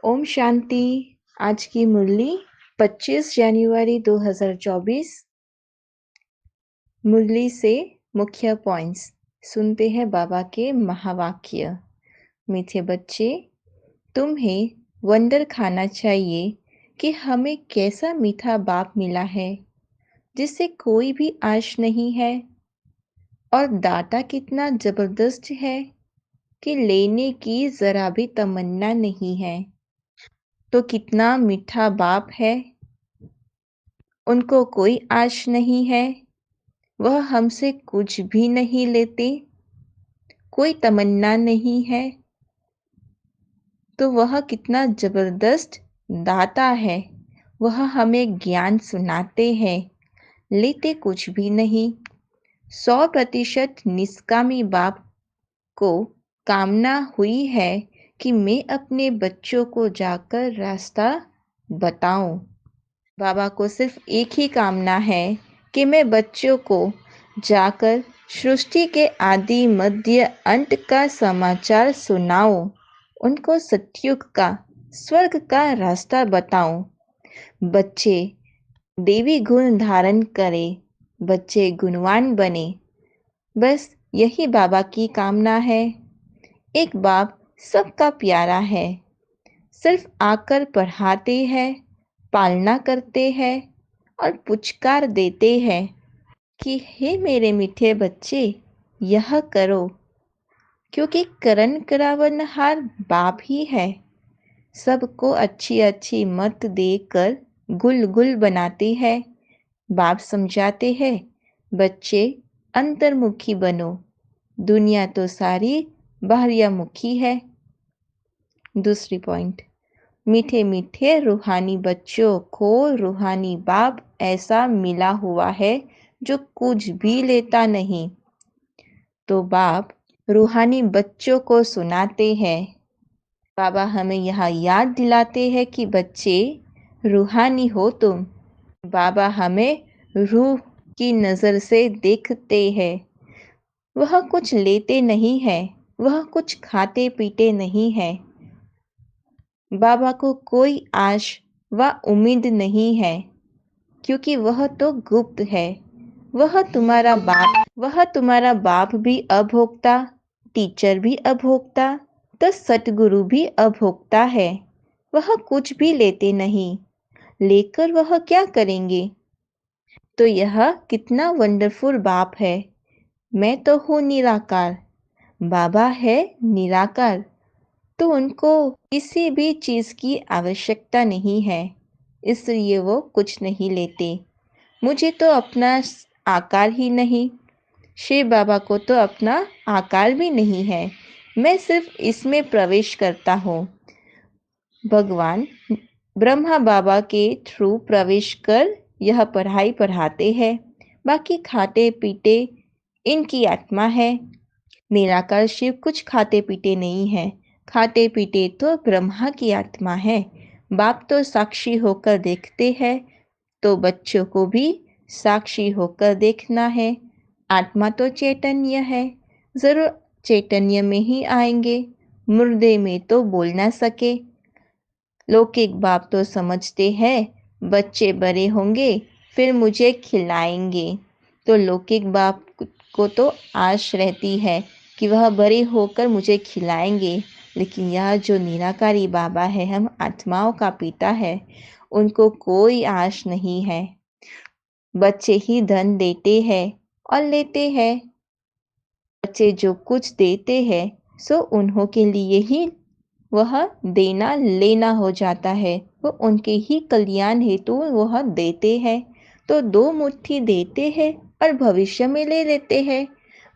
ओम शांति। आज की मुरली 25 जनवरी 2024। मुरली से मुख्य पॉइंट्स सुनते हैं बाबा के महावाक्य। मीठे बच्चे, तुम्हें वंडर खाना चाहिए कि हमें कैसा मीठा बाप मिला है जिससे कोई भी आश नहीं है, और दाता कितना जबरदस्त है कि लेने की जरा भी तमन्ना नहीं है। तो कितना मीठा बाप है, उनको कोई आश नहीं है, वह हमसे कुछ भी नहीं लेते, कोई तमन्ना नहीं है। तो वह कितना जबरदस्त दाता है। वह हमें ज्ञान सुनाते हैं, लेते कुछ भी नहीं। 100% निष्कामी बाप को कामना हुई है कि मैं अपने बच्चों को जाकर रास्ता बताऊं। बाबा को सिर्फ एक ही कामना है कि मैं बच्चों को जाकर सृष्टि के आदि मध्य अंत का समाचार सुनाऊं, उनको सतयुग का, स्वर्ग का रास्ता बताऊं। बच्चे देवी गुण धारण करें, बच्चे गुणवान बने। बस यही बाबा की कामना है। एक बाप सबका प्यारा है, सिर्फ आकर पढ़ाते हैं, पालना करते हैं और पुचकार देते हैं कि हे मेरे मीठे बच्चे, यह करो, क्योंकि करण करावनहार बाप ही है। सबको अच्छी अच्छी मत देकर गुल गुल बनाते हैं। बाप समझाते हैं, बच्चे अंतर्मुखी बनो, दुनिया तो सारी बाह्यमुखी है। दूसरी पॉइंट, मीठे मीठे रूहानी बच्चों को रूहानी बाप ऐसा मिला हुआ है जो कुछ भी लेता नहीं। तो बाप रूहानी बच्चों को सुनाते हैं। बाबा हमें यह याद दिलाते हैं कि बच्चे रूहानी हो तुम। बाबा हमें रूह की नज़र से देखते हैं। वह कुछ लेते नहीं है, वह कुछ खाते पीते नहीं है। बाबा को कोई आश व उम्मीद नहीं है, क्योंकि वह तो गुप्त है। वह तुम्हारा बाप भी अभोक्ता, टीचर भी अभोक्ता, तो सतगुरु भी अभोक्ता है। वह कुछ भी लेते नहीं, लेकर वह क्या करेंगे? तो यह कितना वंडरफुल बाप है। मैं तो हूँ निराकार, बाबा है निराकार, तो उनको किसी भी चीज़ की आवश्यकता नहीं है, इसलिए वो कुछ नहीं लेते। मुझे तो अपना आकार ही नहीं, शिव बाबा को तो अपना आकार भी नहीं है। मैं सिर्फ इसमें प्रवेश करता हूँ। भगवान ब्रह्मा बाबा के थ्रू प्रवेश कर यह पढ़ाई पढ़ाते हैं। बाकी खाते पीते इनकी आत्मा है। निराकार शिव कुछ खाते पीते नहीं है, खाते पीते तो ब्रह्मा की आत्मा है। बाप तो साक्षी होकर देखते हैं, तो बच्चों को भी साक्षी होकर देखना है। आत्मा तो चैतन्य है, जरूर चैतन्य में ही आएंगे। मुर्दे में तो बोल ना सके। लौकिक बाप तो समझते हैं बच्चे बड़े होंगे फिर मुझे खिलाएंगे। तो लौकिक बाप को तो आश रहती है कि वह बड़े होकर मुझे खिलाएंगे, लेकिन यह जो निराकारी बाबा है, हम आत्माओं का पिता है, उनको कोई आश नहीं है। बच्चे ही धन देते हैं और लेते हैं। बच्चे जो कुछ देते हैं सो उन्हों के लिए ही वह देना लेना हो जाता है। वो उनके ही कल्याण हेतु वह देते हैं। तो 2 मुट्ठी देते हैं और भविष्य में ले लेते हैं।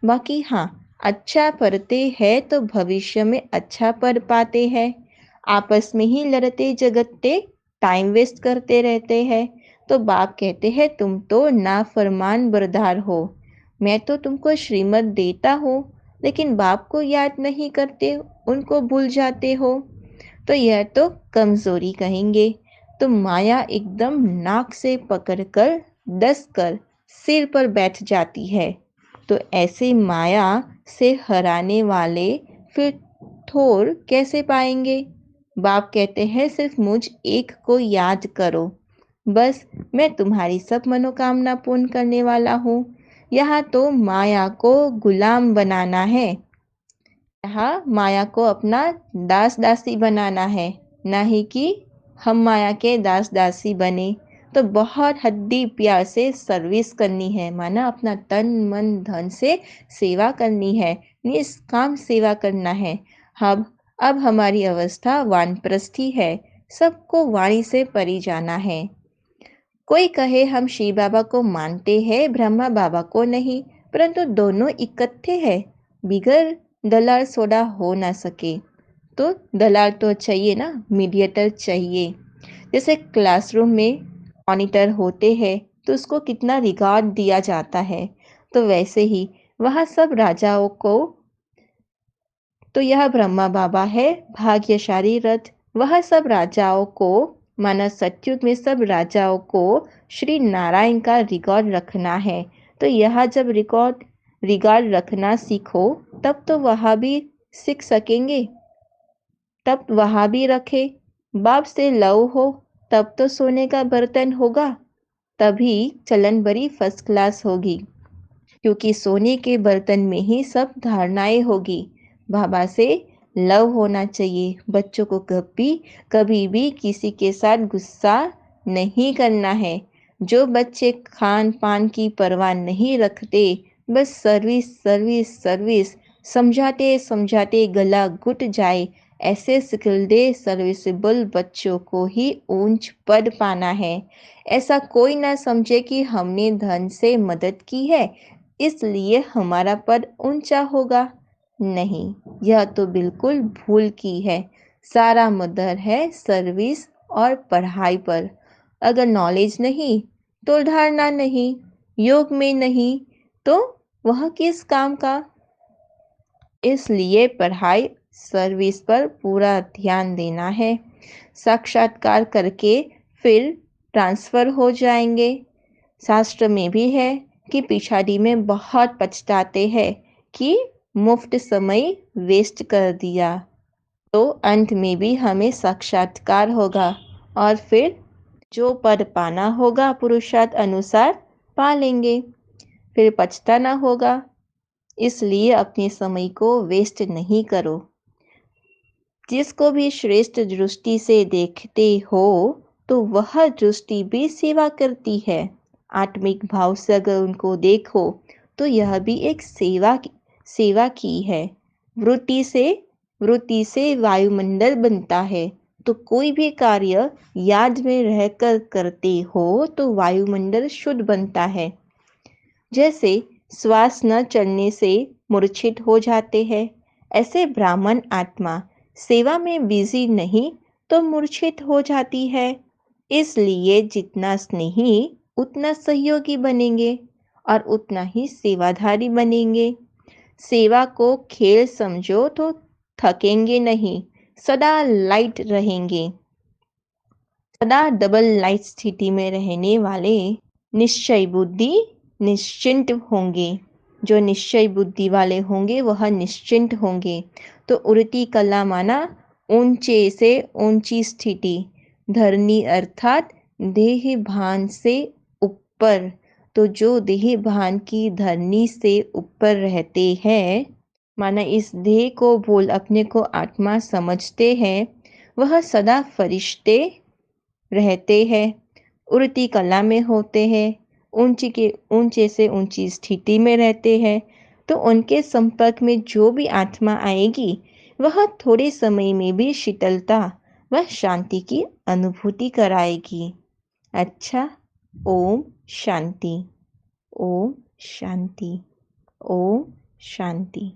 बाकी हाँ, अच्छा पढ़ते हैं तो भविष्य में अच्छा पढ़ पाते हैं। आपस में ही लड़ते झगड़ते टाइम वेस्ट करते रहते हैं। तो बाप कहते हैं तुम तो नाफरमान बरदार हो। मैं तो तुमको श्रीमत देता हूँ, लेकिन बाप को याद नहीं करते, उनको भूल जाते हो। तो यह तो कमजोरी कहेंगे। तो माया एकदम नाक से पकड़कर डस कर सिर पर बैठ जाती है। तो ऐसे माया से हराने वाले फिर ठोर कैसे पाएंगे? बाप कहते हैं सिर्फ मुझ एक को याद करो, बस मैं तुम्हारी सब मनोकामना पूर्ण करने वाला हूँ। यहाँ तो माया को गुलाम बनाना है, यहाँ माया को अपना दास दासी बनाना है, ना ही कि हम माया के दास दासी बने। तो बहुत हड्डी प्यार से सर्विस करनी है, माना अपना तन मन धन से सेवा करनी है, निष्काम सेवा करना है। अब हमारी अवस्था वानप्रस्थी है, सबको वाणी से परी जाना है। कोई कहे हम शिव बाबा को मानते हैं, ब्रह्मा बाबा को नहीं, परंतु दोनों इकट्ठे हैं, बिगर दलाल सोडा हो ना सके। तो दलाल तो चाहिए ना, मीडिएटर चाहिए। जैसे क्लासरूम में मॉनिटर होते हैं तो उसको कितना रिगार्ड दिया जाता है, तो वैसे ही वहाँ सब राजाओं को, तो यह ब्रह्मा बाबा है भाग्यशाली रथ। वह सब राजाओं को, माना सतयुग में सब राजाओं को श्री नारायण का रिकॉर्ड रखना है। तो यह जब रिकॉर्ड रखना सीखो तब तो वहाँ भी सीख सकेंगे, तब वहाँ भी रखे। बाप से लव हो तब तो सोने का बर्तन होगा, तभी चलन बड़ी फर्स्ट क्लास होगी, क्योंकि सोने के बर्तन में ही सब धारणाएं होगी। बाबा से लव होना चाहिए। बच्चों को कभी भी किसी के साथ गुस्सा नहीं करना है। जो बच्चे खान पान की परवाह नहीं रखते, बस सर्विस सर्विस सर्विस, समझाते समझाते गला घुट जाए, ऐसे सिकलदे सर्विसेबल बच्चों को ही ऊंच पद पाना है। ऐसा कोई ना समझे कि हमने धन से मदद की है इसलिए हमारा पद ऊंचा होगा। नहीं, यह तो बिल्कुल भूल की है। सारा मदर है सर्विस और पढ़ाई पर। अगर नॉलेज नहीं तो धारणा नहीं, योग में नहीं तो वह किस काम का। इसलिए पढ़ाई सर्विस पर पूरा ध्यान देना है। साक्षात्कार करके फिर ट्रांसफ़र हो जाएंगे। शास्त्र में भी है कि पिछाड़ी में बहुत पछताते हैं कि मुफ्त समय वेस्ट कर दिया। तो अंत में भी हमें साक्षात्कार होगा और फिर जो पद पाना होगा पुरुषार्थ अनुसार पा लेंगे, फिर पछताना होगा। इसलिए अपने समय को वेस्ट नहीं करो। जिसको भी श्रेष्ठ दृष्टि से देखते हो तो वह दृष्टि भी सेवा करती है। आत्मिक भाव से अगर उनको देखो तो यह भी एक सेवा की है। वृत्ति से वायुमंडल बनता है, तो कोई भी कार्य याद में रहकर करते हो तो वायुमंडल शुद्ध बनता है। जैसे श्वास न चलने से मूर्छित हो जाते हैं, ऐसे ब्राह्मण आत्मा सेवा में बिजी नहीं तो मूर्छित हो जाती है। इसलिए जितना स्नेही उतना सहयोगी बनेंगे और उतना ही सेवाधारी बनेंगे। सेवा को खेल समझो तो थकेंगे नहीं, सदा लाइट रहेंगे। सदा डबल लाइट स्थिति में रहने वाले निश्चय बुद्धि निश्चिंत होंगे। जो निश्चय बुद्धि वाले होंगे वह निश्चिंत होंगे। तो उड़ती कला माना ऊंचे से ऊंची स्थिति, धरनी अर्थात देह भान से ऊपर। तो जो देह भान की धरनी से ऊपर रहते हैं, माना इस देह को भूल अपने को आत्मा समझते हैं, वह सदा फरिश्ते रहते हैं, उड़ती कला में होते हैं, ऊंचे से ऊंची स्थिति में रहते हैं। तो उनके संपर्क में जो भी आत्मा आएगी वह थोड़े समय में भी शीतलता व शांति की अनुभूति कराएगी। अच्छा, ओम शांति, ओम शांति, ओम शांति।